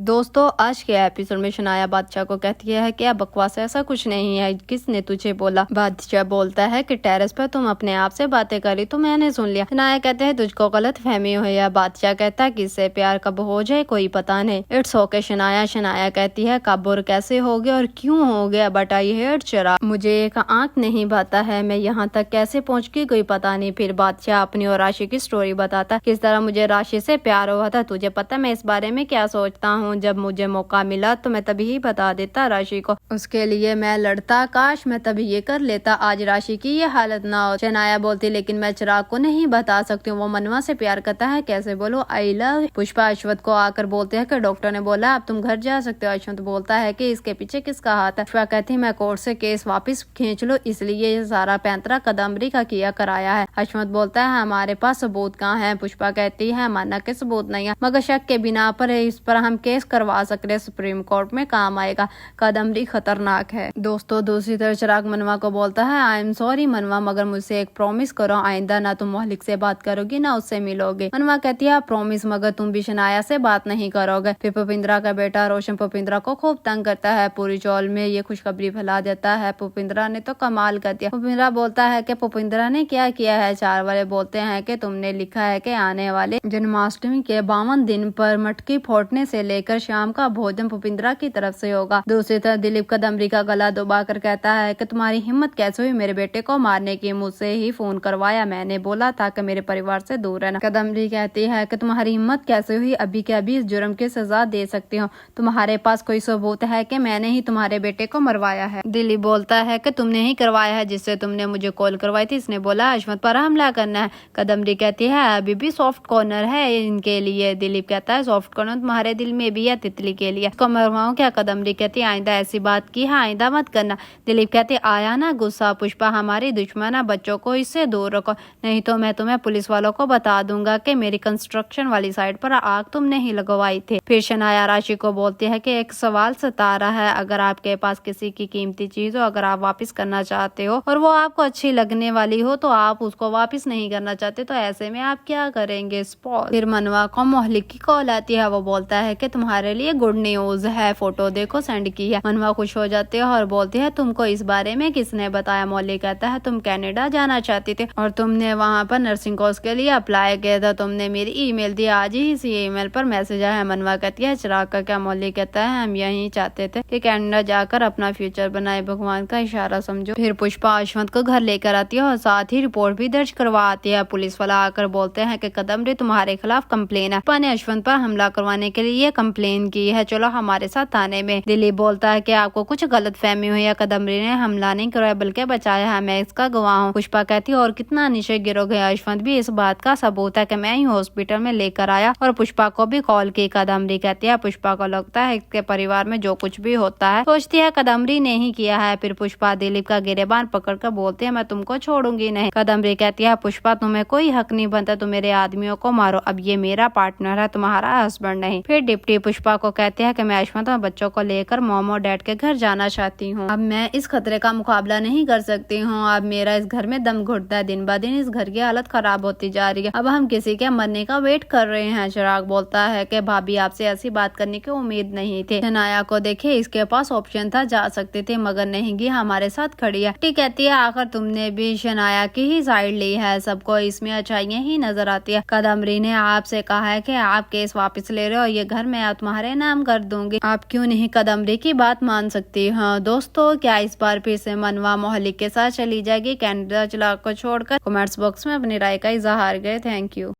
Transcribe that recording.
दोस्तों आज के एपिसोड में शनाया बादशाह को कहती है कि अब बकवास ऐसा कुछ नहीं है, किसने तुझे बोला। बादशाह बोलता है कि टेरेस पर तुम अपने आप से बातें करी तो मैंने सुन लिया। शनाया कहते हैं तुझको गलत फहमी हुई है। बादशाह कहता है किससे प्यार कब हो जाए कोई पता नहीं। It's okay Shanaya. शनाया कहती है कब और कैसे हो गया और क्यों हो गया, बट आई हेट शराब, मुझे एक आंख नहीं भाता है, मैं यहाँ तक कैसे पहुँच गई कोई पता नहीं। फिर बादशाह अपनी और राशि की स्टोरी बताता किस तरह मुझे राशि से प्यार हुआ था। तुझे पता मैं इस बारे में क्या सोचता हूँ, जब मुझे मौका मिला तो मैं तभी ही बता देता राशि को, उसके लिए मैं लड़ता, काश मैं तभी ये कर लेता, आज राशि की ये हालत ना हो। शनाया बोलती लेकिन मैं चिराग को नहीं बता सकती हूँ, वो मनवा से प्यार करता है, कैसे बोलो आई लव। पुष्पा अश्वत को आकर बोलते हैं कि डॉक्टर ने बोला अब तुम घर जा सकते हो। अश्वत बोलता है कि इसके पीछे किसका हाथ है। पुष्पा कहती मैं कोर्ट से केस वापस खींच लो, इसलिए ये सारा पैंतरा कदम्बरी का किया कराया है। अश्वत बोलता है हमारे पास सबूत कहाँ है। पुष्पा कहती है माना के सबूत नहीं है, मगर शक के बिना पर इस पर हम केस करवा सकते, सुप्रीम कोर्ट में काम आएगा, कदम्बरी खतरनाक है। दोस्तों दूसरी तरफ चिराग मनवा को बोलता है आई एम सॉरी मनवा, मगर मुझसे एक प्रॉमिस करो, आइंदा ना तुम मोहलिक से बात करोगी ना उससे मिलोगे। मनवा कहती है प्रॉमिस, मगर तुम भी शनाया से बात नहीं करोगे। फिर पुपिंद्रा का बेटा रोशन पुपिंद्रा को खूब तंग करता है, पूरी चौल में ये खुशखबरी फैला देता है। पुपिंद्रा ने तो कमाल कर दिया। पुपिंद्रा बोलता है कि पुपिंद्रा ने क्या किया है। चार वाले बोलते हैं कि तुमने लिखा है कि आने वाले जन्माष्टमी के 52 दिन पर मटकी फोड़ने से लेकर शाम का भोजन पुपिंद्रा की तरफ से होगा। दूसरी तरफ दिलीप कदम्बरी का गला दबाकर कहता है कि तुम्हारी हिम्मत कैसे हुई मेरे बेटे को मारने की, मुझसे ही फोन करवाया, मैंने बोला था कि मेरे परिवार से दूर रहना। कदम्बरी कहती है कि तुम्हारी हिम्मत कैसे हुई, अभी के अभी इस जुर्म की सजा दे सकती हो, तुम्हारे पास कोई सबूत है कि मैंने ही तुम्हारे बेटे को मरवाया है। दिलीप बोलता है कि तुमने ही करवाया है, जिससे तुमने मुझे कॉल करवाई थी, इसने बोला अश्वत पर हमला करना है। कदम्बरी कहती है अभी भी सॉफ्ट कॉर्नर है इनके लिए। दिलीप कहता है सॉफ्ट कॉर्नर तुम्हारे दिल में भी है तितली के लिए, इसको मरवाऊं क्या। कदम्बरी कहती आइंदा ऐसी बात की है, आइंदा मत करना। दिलीप कहते आया ना गुस्सा, पुष्पा हमारी दुश्मन है, बच्चों को इससे दूर रखो, नहीं तो मैं तुम्हें पुलिस वालों को बता दूंगा कि मेरी कंस्ट्रक्शन वाली साइड पर आग तुमने ही लगवाई थी। फिर शनाया राशि को बोलती है कि एक सवाल सता रहा है, अगर आपके पास किसी की कीमती चीज हो, अगर आप वापस करना चाहते हो और वो आपको अच्छी लगने वाली हो तो आप उसको वापस नहीं करना चाहते, तो ऐसे में आप क्या करेंगे। फिर मनवा को मोहलिक की कॉल आती है, वो बोलता है कि तुम्हारे लिए गुड न्यूज है, फोटो देखो सेंड की है। मनवा खुश हो जाती है और बोलती है तुमको इस बारे में किसने बताया। मौलिक कहता है तुम कनाडा जाना चाहती थे और तुमने वहाँ पर नर्सिंग कोर्स के लिए अप्लाई किया था, तुमने मेरी ईमेल दी, आज ही इसी ईमेल पर मैसेज आया है। मनवा कहती है चिराग का क्या। मौलिक कहता है हम यही चाहते थे कि कनाडा जाकर अपना फ्यूचर बनाए, भगवान का इशारा समझो। फिर पुष्पा अश्वत को घर लेकर आती है और साथ ही रिपोर्ट भी दर्ज करवा आती है। पुलिस वाला आकर बोलते हैं कि कदम्बरी तुम्हारे खिलाफ कंप्लेन है, पुष्पा ने अश्वत पर हमला करवाने के लिए कंप्लेन की है, चलो हमारे साथ थाने में। दिलीप बोलता है कि आपको कुछ गलत फहमी हुई है, कदम्बरी ने हमला नहीं कराया बल्कि बचाया है, मैं इसका गवाह हूँ। पुष्पा कहती है और कितना नीचे गिरोगे। अश्वत भी इस बात का सबूत है कि मैं ही हॉस्पिटल में लेकर आया और पुष्पा को भी कॉल की। कदम्बरी कहती है पुष्पा को लगता है इसके परिवार में जो कुछ भी होता है सोचती है कदम्बरी ने ही किया है। फिर पुष्पा दिलीप का गिरेबान पकड़कर बोलते है मैं तुमको छोड़ूंगी नहीं। कदम्बरी कहती है पुष्पा तुम्हें कोई हक नहीं बनता, तुम मेरे आदमियों को मारो, अब ये मेरा पार्टनर है, तुम्हारा हस्बैंड नहीं। फिर डिप्टी पुष्पा को कहते हैं कि मैं अश्वत और बच्चों को लेकर मॉम और डैड के घर जाना चाहती हूँ, अब मैं इस खतरे का मुकाबला नहीं कर सकती हूँ, अब मेरा इस घर में दम घुटता है, दिन ब दिन इस घर की हालत खराब होती जा रही है, अब हम किसी के मरने का वेट कर रहे हैं। चिराग बोलता है कि भाभी आपसे ऐसी बात करने की उम्मीद नहीं थी। शनाया को देखे इसके पास ऑप्शन था, जा सकते थे मगर नहीं गई, हमारे साथ खड़ी है। ठीक कहती है आखिर तुमने भी शनाया की ही साइड ली है, सबको इसमें अच्छाइयाँ ही नजर आती है। कदम्बरी ने आपसे कहा है कि आप केस वापस ले रहे हो, ये घर मैं तुम्हारे नाम कर दूंगी, आप क्यों नहीं कदम्बरी की बात मान सकती। हाँ दोस्तों क्या इस बार फिर से मनवा मोहलिक के साथ चली जाएगी कनाडा चिराग को छोड़कर। कमेंट्स बॉक्स में अपनी राय का इजहार करें। Thank you.